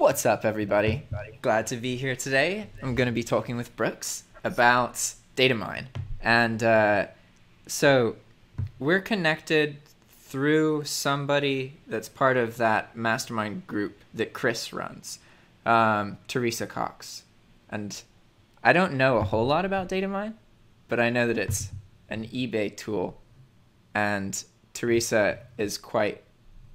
What's up, everybody? Glad to be here today. I'm going to be talking with Brooks about Datamiine. And so we're connected through somebody that's part of that mastermind group that Chris runs, Teresa Cox. And I don't know a whole lot about Datamiine, but I know that it's an eBay tool, and Teresa is quite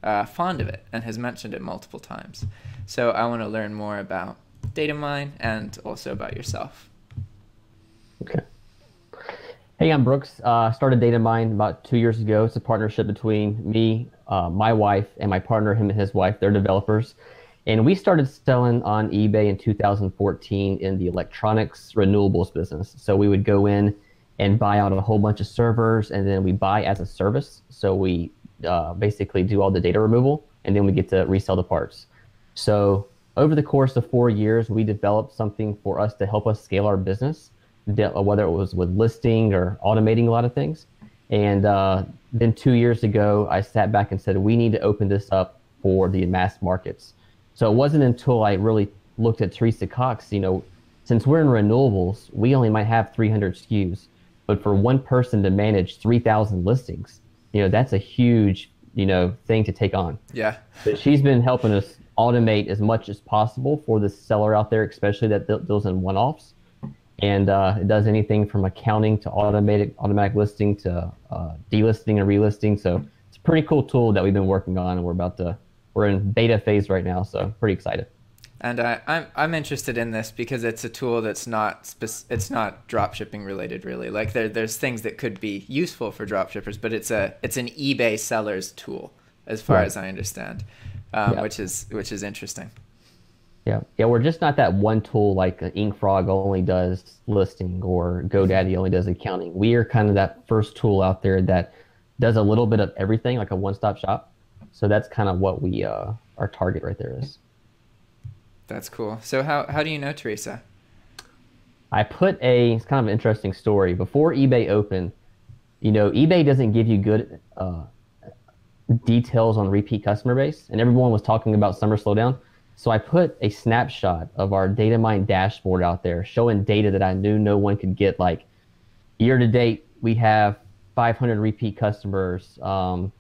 fond of it and has mentioned it multiple times. So I want to learn more about Datamiine and also about yourself. Okay. Hey, I'm Brooks. Started Datamiine about 2 years ago. It's a partnership between me, my wife, and my partner, him and his wife. They're developers. And we started selling on eBay in 2014 in the electronics renewables business. So we would go in and buy out a whole bunch of servers, and then we buy as a service. So we basically do all the data removal, and then we get to resell the parts. So over the course of 4 years, we developed something for us to help us scale our business, whether it was with listing or automating a lot of things. And then 2 years ago, I sat back and said, we need to open this up for the mass markets. So it wasn't until I really looked at Teresa Cox, since we're in renewables, we only might have 300 SKUs, but for one person to manage 3,000 listings, that's a huge, thing to take on. Yeah. But she's been helping us automate as much as possible for the seller out there, especially that deals in one-offs. And it does anything from accounting to automatic listing to delisting and relisting. So it's a pretty cool tool that we've been working on, and we're in beta phase right now, so pretty excited. And I'm interested in this because it's a tool that's not drop shipping related, really. Like there's things that could be useful for drop shippers, but it's an eBay seller's tool, as far as I understand, which is interesting. Yeah, we're just not that one tool like InkFrog only does listing or GoDaddy only does accounting. We are kind of that first tool out there that does a little bit of everything, like a one-stop shop. So that's kind of what our target right there is. That's cool. So how do you know Teresa? It's kind of an interesting story. Before eBay opened, eBay doesn't give you good details on repeat customer base, and everyone was talking about summer slowdown. So I put a snapshot of our Datamiine dashboard out there showing data that I knew no one could get. Like year to date, we have 500 repeat customers, 400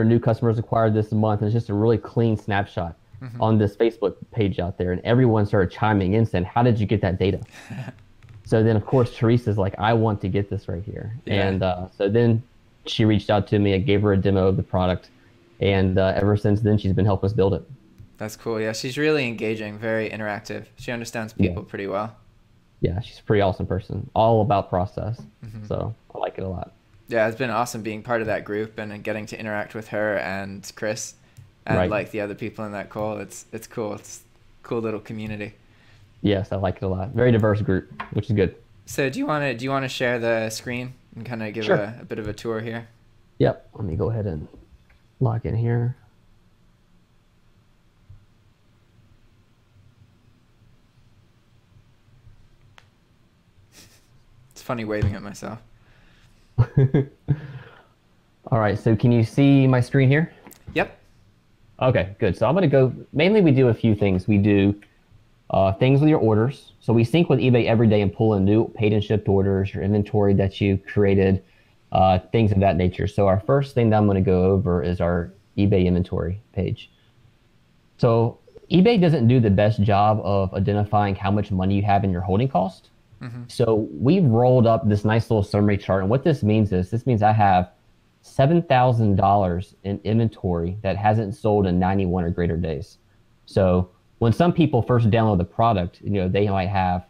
new customers acquired this month. And it's just a really clean snapshot on this Facebook page out there. And everyone started chiming in saying, how did you get that data? So then, of course, Teresa's like, I want to get this right here. Yeah. And so then she reached out to me. I gave her a demo of the product. And ever since then, she's been helping us build it. That's cool. Yeah, she's really engaging, very interactive. She understands people pretty well. Yeah, she's a pretty awesome person. All about process. So I like it a lot. Yeah, it's been awesome being part of that group and getting to interact with her and Chris and like the other people in that call. It's cool. It's a cool little community. Yes, I like it a lot. Very diverse group, which is good. So do you want to share the screen and kind of give a bit of a tour here? Yep. Let me go ahead and log in here. It's funny waving at myself. All right, so can you see my screen here? Yep. Okay, good. So I'm going to go, mainly we do a few things. We do things with your orders. So we sync with eBay every day and pull in new paid and shipped orders, your inventory that you created, things of that nature. So our first thing that I'm going to go over is our eBay inventory page. So eBay doesn't do the best job of identifying how much money you have in your holding cost. So we've rolled up this nice little summary chart. And what this means I have $7,000 in inventory that hasn't sold in 91 or greater days. So when some people first download the product, they might have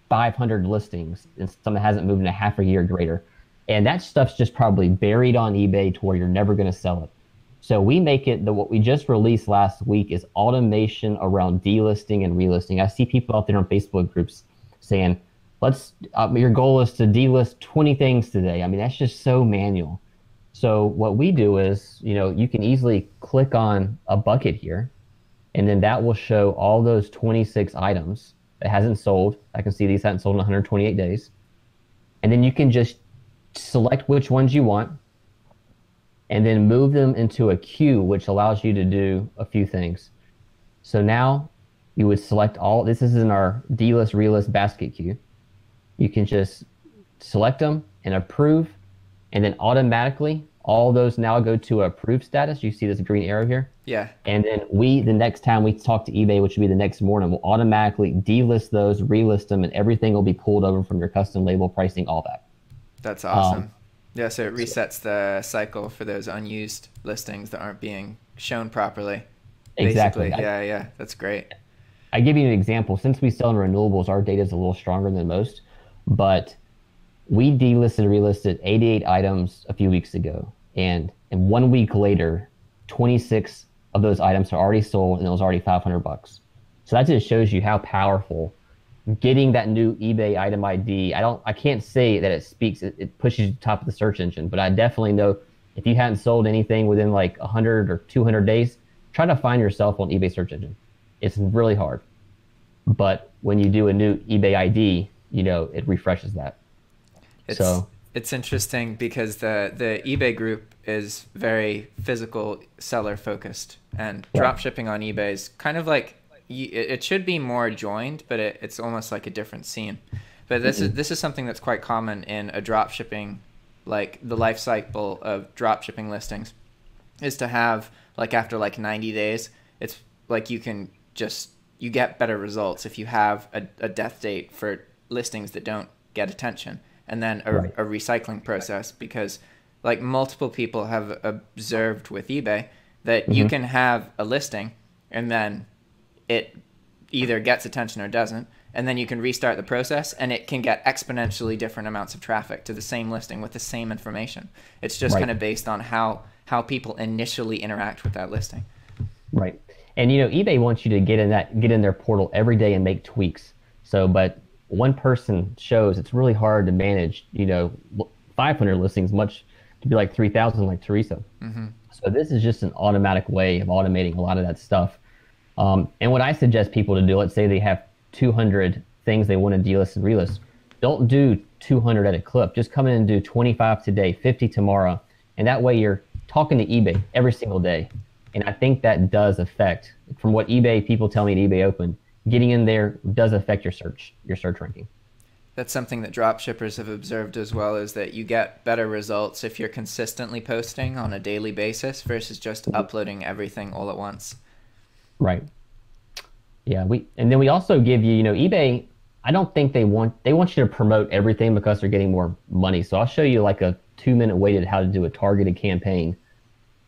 500 listings and some that hasn't moved in a half a year or greater. And that stuff's just probably buried on eBay to where you're never going to sell it. So we make it what we just released last week is automation around delisting and relisting. I see people out there on Facebook groups saying, your goal is to delist 20 things today. I mean, that's just so manual. So what we do is, you can easily click on a bucket here, and then that will show all those 26 items that hasn't sold. I can see these haven't sold in 128 days. And then you can just select which ones you want, and then move them into a queue, which allows you to do a few things. So now you would select all, this is in our D-list, relist basket queue. You can just select them and approve, and then automatically all those now go to approved status. You see this green arrow here? Yeah. And then the next time we talk to eBay, which will be the next morning, we'll automatically delist those, relist them, and everything will be pulled over from your custom label pricing, all that. That's awesome. Yeah, so it resets the cycle for those unused listings that aren't being shown properly. Exactly. Basically. Yeah, that's great. I give you an example. Since we sell in renewables, our data is a little stronger than most, but we delisted and relisted 88 items a few weeks ago. And 1 week later, 26 of those items are already sold, and it was already $500. So that just shows you how powerful getting that new eBay item ID. I can't say that it pushes you to the top of the search engine, but I definitely know if you hadn't sold anything within like 100 or 200 days, try to find yourself on eBay search engine. It's really hard. But when you do a new eBay ID, it refreshes that. It's interesting because the eBay group is very physical seller focused, and drop shipping on eBay is kind of like, it should be more joined, but it's almost like a different scene. But this is something that's quite common in a drop shipping, like the life cycle of drop shipping listings, is to have like after like 90 days, it's like you get better results if you have a death date for listings that don't get attention, and then a recycling process, because like multiple people have observed with eBay that you can have a listing and then it either gets attention or doesn't, and then you can restart the process and it can get exponentially different amounts of traffic to the same listing with the same information. It's just kind of based on how people initially interact with that listing. Right. And eBay wants you to get in their portal every day and make tweaks. So, but one person shows it's really hard to manage, 500 listings, much to be like 3,000 like Teresa. So this is just an automatic way of automating a lot of that stuff. And what I suggest people to do, let's say they have 200 things they want to delist and relist. Don't do 200 at a clip. Just come in and do 25 today, 50 tomorrow. And that way you're talking to eBay every single day. And I think that does affect, from what eBay people tell me at eBay Open, getting in there does affect your search ranking. That's something that drop shippers have observed as well, is that you get better results if you're consistently posting on a daily basis versus just uploading everything all at once. Right. Yeah. And then we also give you, eBay, I don't think they want you to promote everything because they're getting more money. So I'll show you like a 2-minute way to how to do a targeted campaign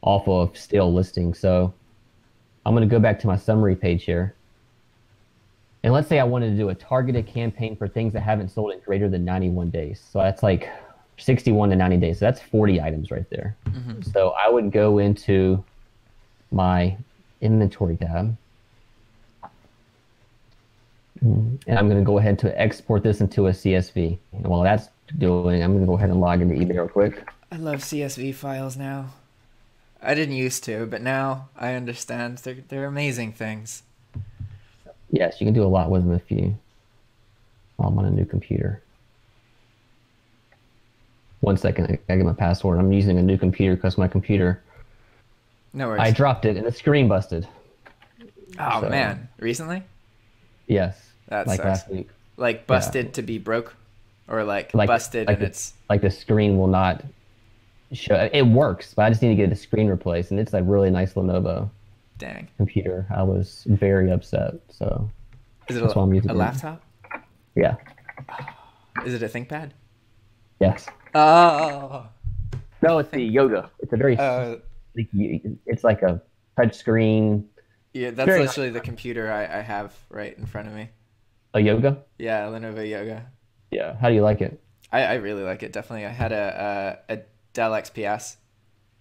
off of stale listings. So I'm going to go back to my summary page here. And let's say I wanted to do a targeted campaign for things that haven't sold in greater than 91 days. So that's like 61 to 90 days. So that's 40 items right there. So I would go into my inventory tab. And I'm going to go ahead to export this into a CSV. And while that's doing, I'm going to go ahead and log into eBay real quick. I love CSV files now. I didn't used to, but now I understand. They're amazing things. Yes, you can do a lot with them if you... I'm on a new computer. 1 second, I gotta get my password. I'm using a new computer because my computer... No worries. I dropped it and the screen busted. Oh, man. Recently? Yes. That like sucks. Last week. Like busted to be broke? Or like busted and it's... Like the screen will not show... It works, but I just need to get the screen replaced, and it's a really nice Lenovo. Dang. Computer. I was very upset. So is it a laptop? Yeah. Is it a ThinkPad? Yes. Oh. No, it's the Yoga. It's a very it's like a touch screen. Yeah, that's literally the computer I have right in front of me. A Yoga? Yeah, Lenovo Yoga. Yeah. How do you like it? I really like it. Definitely. I had a Dell XPS.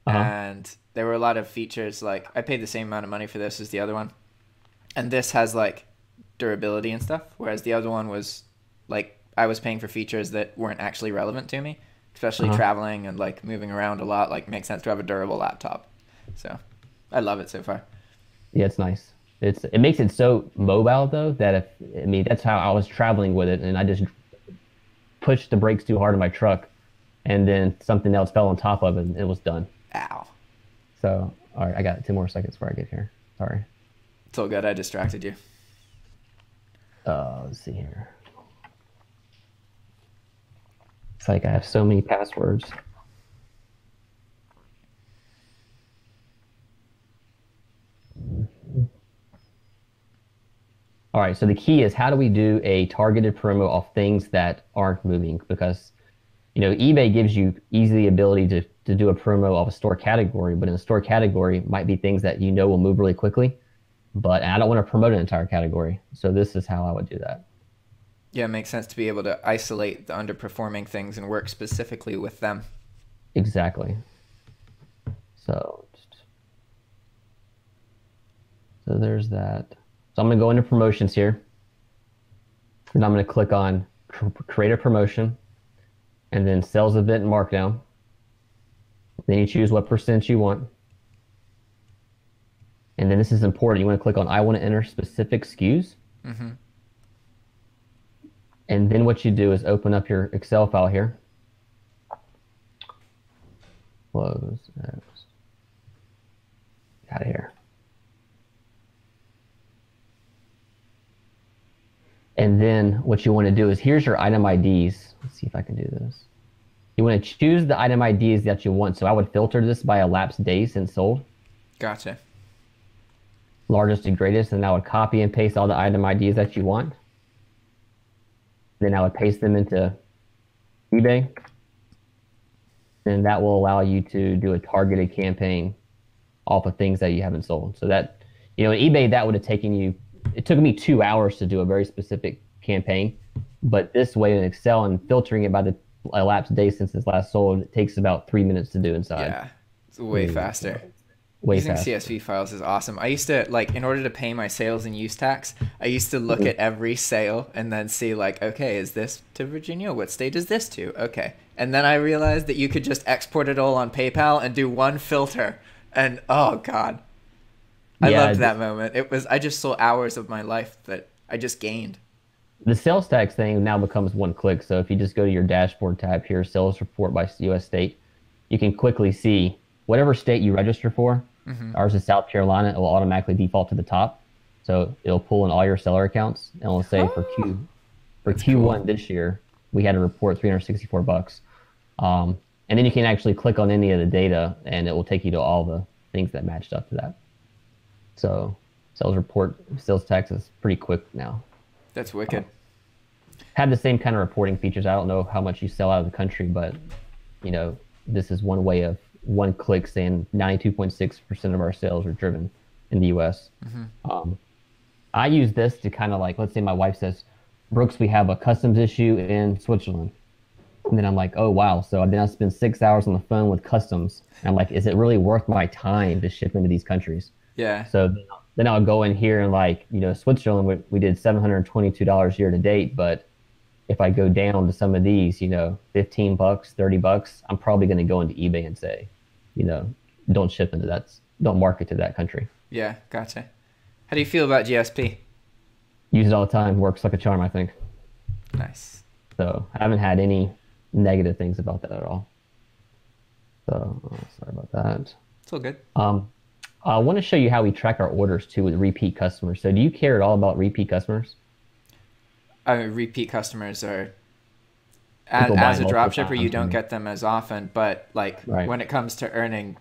And there were a lot of features, like I paid the same amount of money for this as the other one, and this has like durability and stuff, whereas the other one was like I was paying for features that weren't actually relevant to me, especially traveling and like moving around a lot. Like, makes sense to have a durable laptop. So I love it so far. Yeah, it's nice. It makes it so mobile though that that's how I was traveling with it, and I just pushed the brakes too hard on my truck, and then something else fell on top of it, and it was done. Ow. So, all right, I got 2 more seconds before I get here. Sorry. It's all good. I distracted you. Let's see here. It's like I have so many passwords. All right, so the key is how do we do a targeted promo of things that aren't moving? Because, you know, eBay gives you easy ability to do a promo of a store category, but in a store category might be things that you know will move really quickly, but I don't want to promote an entire category. So this is how I would do that. Yeah, it makes sense to be able to isolate the underperforming things and work specifically with them. Exactly. So there's that. So I'm going to go into promotions here, and I'm going to click on create a promotion, and then sales event and markdown. Then you choose what percent you want. And then this is important. You want to click on I want to enter specific SKUs. Mm-hmm. And then what you do is open up your Excel file here. Close. Out of here. And then what you want to do is here's your item IDs. Let's see if I can do this. You want to choose the item IDs that you want. So I would filter this by elapsed days since sold. Gotcha. Largest to greatest, and I would copy and paste all the item IDs that you want. Then I would paste them into eBay. And that will allow you to do a targeted campaign off of things that you haven't sold. So that, you know, in eBay, that would have taken you, it took me 2 hours to do a very specific campaign. But this way in Excel and filtering it by the elapsed days since it's last sold, it takes about 3 minutes to do inside. Yeah, it's way faster. Using CSV files is awesome. I used to, like, in order to pay my sales and use tax, I used to look at every sale and then see, like, okay, is this to Virginia? What state is this to? Okay. And then I realized that you could just export it all on PayPal and do one filter. And, oh, God. I loved that moment. I just saw hours of my life that I just gained. The sales tax thing now becomes one click. So if you just go to your dashboard tab here, sales report by US state, you can quickly see whatever state you register for. Mm-hmm. Ours is South Carolina. It will automatically default to the top. So it'll pull in all your seller accounts, and it'll say for Q1 this year, we had to report $364. And then you can actually click on any of the data, and it will take you to all the things that matched up to that. So sales report, sales tax is pretty quick now. That's wicked. Have the same kind of reporting features. I don't know how much you sell out of the country, but you know, this is one way of one click saying 92.6% of our sales are driven in the US. Mm-hmm. I use this to kind of like, let's say my wife says, Brooks, we have a customs issue in Switzerland. And then I'm like, oh, wow. So then I spend 6 hours on the phone with customs. And I'm like, is it really worth my time to ship into these countries? Yeah. So then I'll go in here and like, you know, Switzerland, we did $722 year to date. But if I go down to some of these, you know, $15, $30, I'm probably going to go into eBay and say, you know, don't ship into that, don't market to that country. Yeah, gotcha. How do you feel about GSP? Use it all the time. Works like a charm, I think. Nice. So I haven't had any negative things about that at all. So sorry about that. It's all good. I want to show you how we track our orders too with repeat customers. So do you care at all about repeat customers? Repeat customers are, as a dropshipper, you don't get them as often, but like when it comes to earning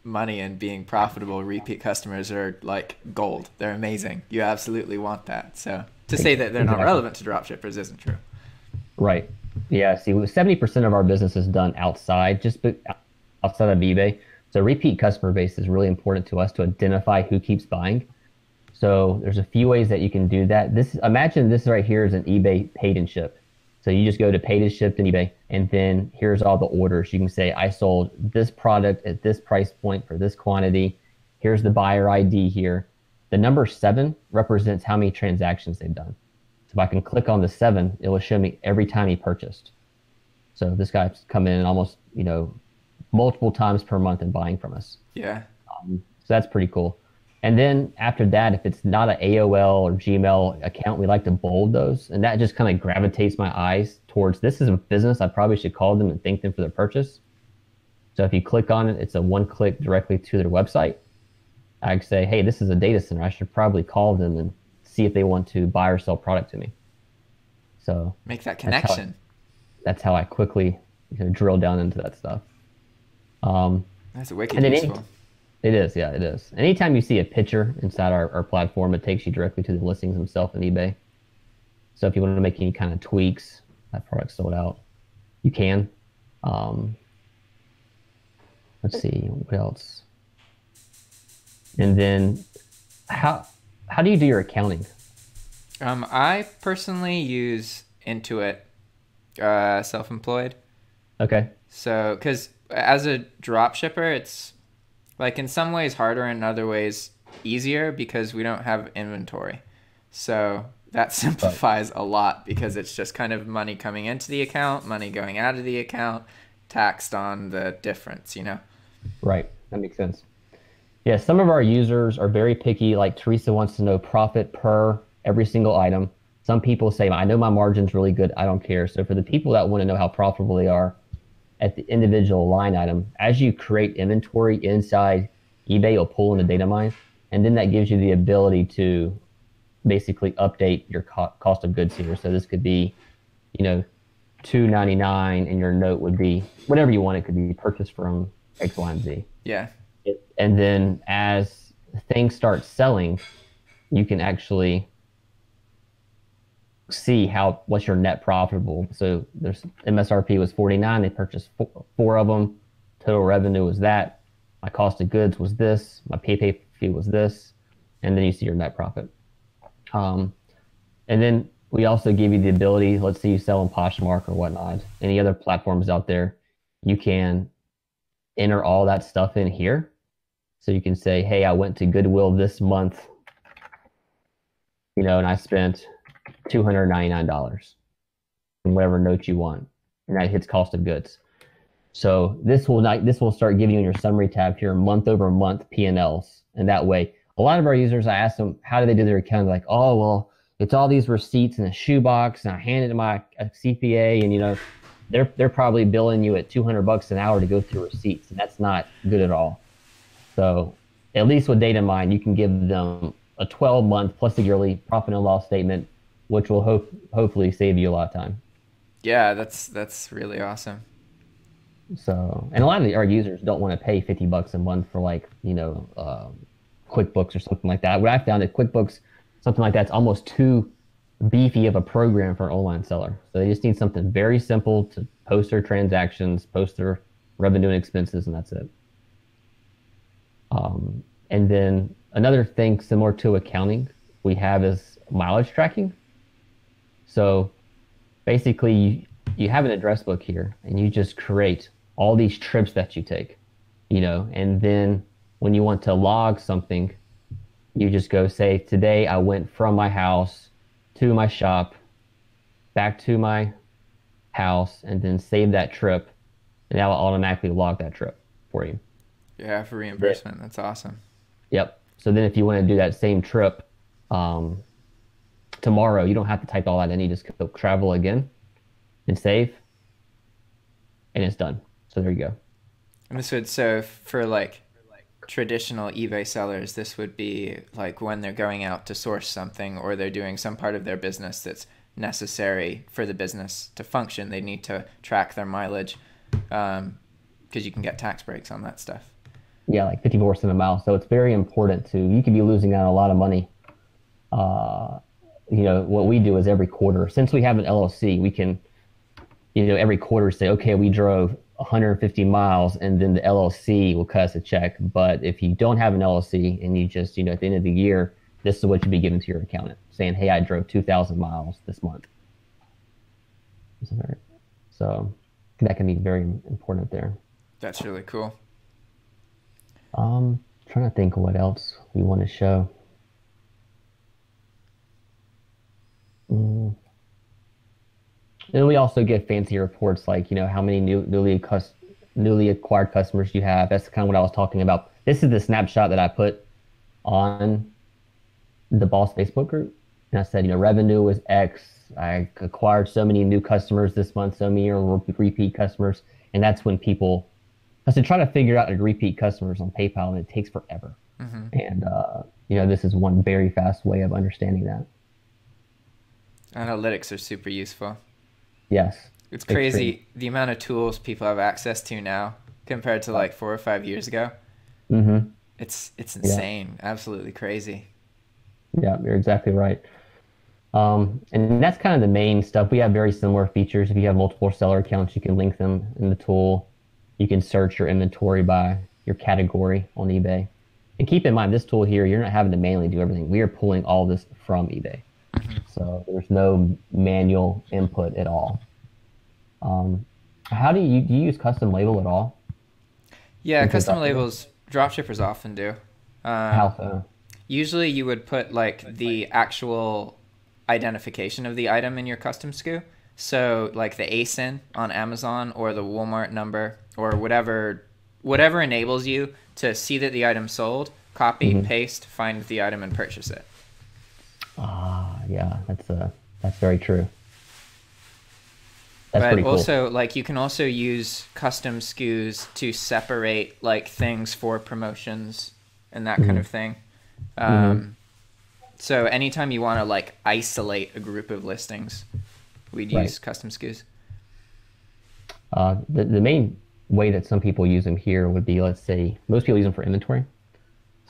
money and being profitable, repeat customers are like gold. They're amazing. You absolutely want that. So to say that they're not relevant to dropshippers isn't true. Right. Yeah. See, 70% of our business is done outside of eBay. So repeat customer base is really important to us to identify who keeps buying. So there's a few ways that you can do that. Imagine this right here is an eBay paid and shipped. So you just go to paid and shipped in eBay, and then here's all the orders. You can say, I sold this product at this price point for this quantity. Here's the buyer ID here. The number 7 represents how many transactions they've done. So if I can click on the 7, it will show me every time he purchased. So this guy's come in almost, you know, multiple times per month and buying from us. Yeah. So that's pretty cool. And then after that, if it's not an AOL or Gmail account, we like to bold those. And that just kind of gravitates my eyes towards, this is a business. I probably should call them and thank them for their purchase. So if you click on it, it's a one click directly to their website. I say, hey, this is a data center. I should probably call them and see if they want to buy or sell product to me. So Make that that's how, connection. that's how I quickly drill down into that stuff. That's wicked And then useful. it is, yeah, it is. Anytime you see a picture inside our platform, it takes you directly to the listings themselves in eBay. So if you want to make any kind of tweaks, that product's sold out, you can. Let's see, what else? And then how do you do your accounting? I personally use Intuit, self-employed. Okay. So, because as a drop shipper, it's like in some ways harder, in other ways easier because we don't have inventory. So that simplifies a lot because it's just kind of money coming into the account, money going out of the account, taxed on the difference, you know? Right. That makes sense. Yeah, some of our users are very picky. Like Teresa wants to know profit per every single item. Some people say, I know my margin's really good. I don't care. So for the people that want to know how profitable they are at the individual line item, as you create inventory inside eBay, you'll pull in the Datamiine, and then that gives you the ability to basically update your cost of goods here. So this could be, $2.99, and your note would be whatever you want. It could be purchased from X, Y, and Z. Yeah. And then as things start selling, you can actually see what's your net profitable. So there's MSRP was 49. They purchased four of them. Total revenue was that. My cost of goods was this. My pay fee was this. And then you see your net profit. And then we also give you the ability, let's say you sell on Poshmark or whatnot, any other platforms out there, you can enter all that stuff in here. So you can say, hey, I went to Goodwill this month, and I spent $299 in whatever note you want, and that hits cost of goods. So this will start giving you in your summary tab here month over month P&Ls, and that way, a lot of our users, I ask them, how do they do their accounting? Like, oh, well, it's all these receipts in a shoebox, and I hand it to my CPA, and they're probably billing you at $200 an hour to go through receipts, and that's not good at all. So at least with Datamiine, you can give them a 12-month plus a yearly profit and loss statement, which will hopefully save you a lot of time. Yeah, that's really awesome. So, and a lot of our users don't want to pay $50 a month for QuickBooks or something like that. What I found at QuickBooks, something like that's almost too beefy of a program for an online seller. So they just need something very simple to post their transactions, post their revenue and expenses, and that's it. And then another thing similar to accounting we have is mileage tracking. So basically you have an address book here, and you just create all these trips that you take, and then when you want to log something, you just go say, today I went from my house to my shop, back to my house, and then save that trip, and that will automatically log that trip for you. Yeah, for reimbursement. That's awesome. Yep. So then if you want to do that same trip tomorrow, you don't have to type all that in. You just go travel again and save, and it's done. So there you go. And this would, so for like traditional eBay sellers, this would be like when they're going out to source something, or they're doing some part of their business that's necessary for the business to function. They need to track their mileage because you can get tax breaks on that stuff. Yeah, like 54 cents a mile. So it's very important you could be losing out a lot of money. What we do is every quarter, since we have an LLC, we can, every quarter say, okay, we drove 150 miles, and then the LLC will cut us a check. But if you don't have an LLC and you just, at the end of the year, this is what you'd be given to your accountant, saying, hey, I drove 2,000 miles this month. So that can be very important there. That's really cool. Trying to think of what else we want to show. And we also get fancy reports like, how many newly acquired customers you have. That's kind of what I was talking about. This is the snapshot that I put on the Boss Facebook group. And I said, revenue was X. I acquired so many new customers this month, so many are repeat customers. And that's when people, I said, try to figure out the repeat customers on PayPal, and it takes forever. And, this is one very fast way of understanding that. Analytics are super useful. Yes. It's crazy the amount of tools people have access to now compared to like 4 or 5 years ago. It's insane. Yeah. Absolutely crazy. Yeah, you're exactly right. And that's kind of the main stuff. We have very similar features. If you have multiple seller accounts, you can link them in the tool. You can search your inventory by your category on eBay. And keep in mind, this tool here, you're not having to manually do everything. We are pulling all this from eBay. So there's no manual input at all. How do you use custom label at all? Yeah, custom labels, dropshippers often do. How so? Usually you would put like the actual identification of the item in your custom SKU. So like the ASIN on Amazon or the Walmart number or whatever enables you to see that the item sold, copy, paste, find the item and purchase it. Yeah, that's very true. That's pretty cool. But also, like, you can also use custom SKUs to separate like things for promotions and that kind of thing. So anytime you want to like isolate a group of listings, we'd use custom SKUs. The main way that some people use them here would be, let's say, most people use them for inventory.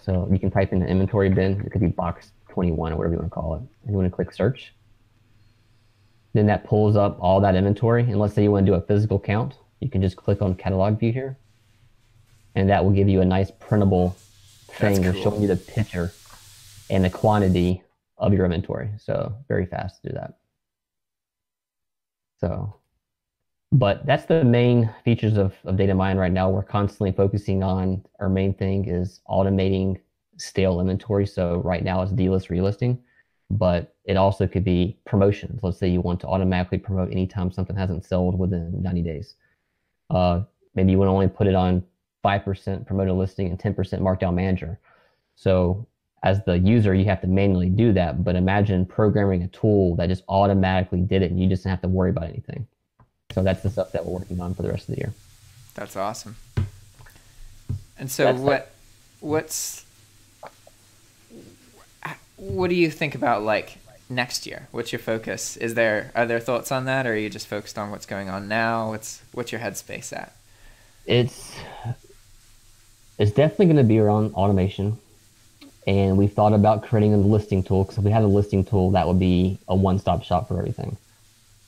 So you can type in the inventory bin. It could be box 21 or whatever you want to call it. And you want to click search. Then that pulls up all that inventory. And let's say you want to do a physical count. You can just click on catalog view here. And that will give you a nice printable thing showing you the picture and the quantity of your inventory. So very fast to do that. So, but that's the main features of Datamiine right now. We're constantly focusing on, our main thing is automating stale inventory. So right now it's delist relisting, but it also could be promotions. Let's say you want to automatically promote anytime something hasn't sold within 90 days. Maybe you want to only put it on 5% promoted listing and 10% markdown manager. So as the user, you have to manually do that, but imagine programming a tool that just automatically did it and you just didn't have to worry about anything. So that's the stuff that we're working on for the rest of the year. That's awesome. And so what do you think about like next year? What's your focus? Are there thoughts on that, or are you just focused on what's going on now? What's your headspace at? It's definitely going to be around automation. And we've thought about creating a listing tool, because if we had a listing tool, that would be a one-stop shop for everything.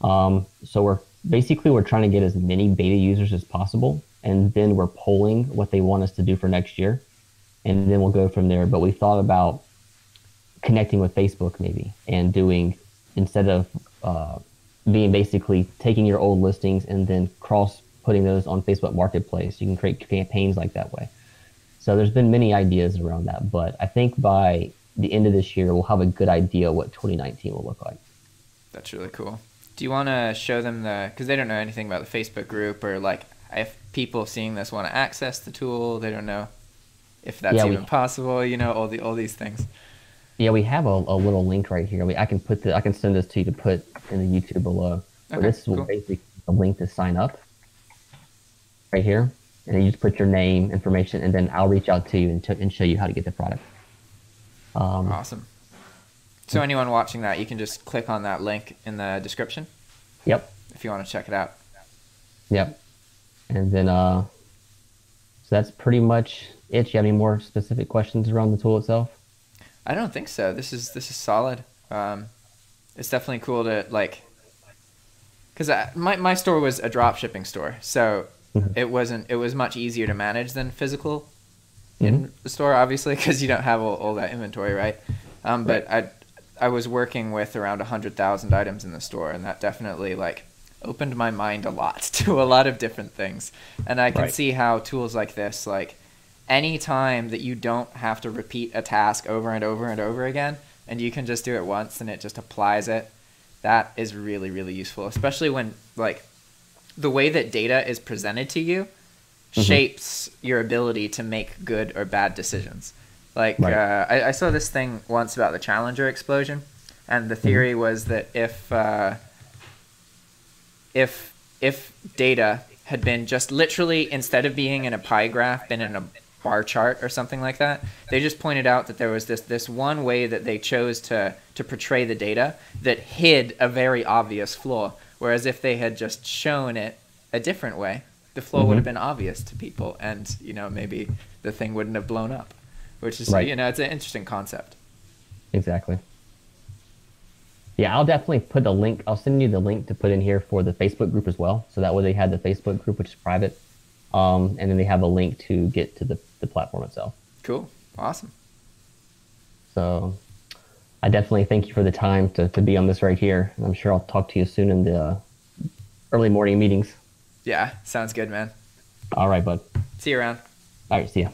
So we're trying to get as many beta users as possible, and then we're polling what they want us to do for next year, and then we'll go from there. But we thought about connecting with Facebook maybe, and doing, instead of being basically taking your old listings and then putting those on Facebook Marketplace, you can create campaigns like that way. So there's been many ideas around that, but I think by the end of this year, we'll have a good idea what 2019 will look like. That's really cool. Do you want to show them because they don't know anything about the Facebook group, or like if people seeing this want to access the tool, they don't know if that's even possible, all these things. Yeah, we have a little link right here. I can send this to you to put in the YouTube below. Okay, this is basically a link to sign up right here. And then you just put your name, information, and then I'll reach out to you and show you how to get the product. Awesome. So anyone watching that, you can just click on that link in the description. Yep. If you want to check it out. Yep. And then, so that's pretty much it. Do you have any more specific questions around the tool itself? I don't think so. This is solid. It's definitely cool to because my store was a drop shipping store, so it was much easier to manage than physical in the store, obviously, because you don't have all that inventory, right? But I was working with around 100,000 items in the store, and that definitely opened my mind a lot to a lot of different things. And I can see how tools like this, any time that you don't have to repeat a task over and over and over again, and you can just do it once and it just applies it, that is really, really useful, especially when the way that data is presented to you shapes your ability to make good or bad decisions. I saw this thing once about the Challenger explosion, and the theory was that if data had been just literally, instead of being in a pie graph, been in a bar chart or something like that. They just pointed out that there was this one way that they chose to portray the data that hid a very obvious flaw. Whereas if they had just shown it a different way, the flaw would have been obvious to people, and maybe the thing wouldn't have blown up. Which is it's an interesting concept. Exactly. Yeah, I'll definitely put a link. I'll send you the link to put in here for the Facebook group as well. So that way they have the Facebook group, which is private. And then they have a link to get to the platform itself. Cool. Awesome. So I definitely thank you for the time to be on this right here. I'm sure I'll talk to you soon in the early morning meetings. Yeah, sounds good, man. All right, bud. See you around. All right, see ya.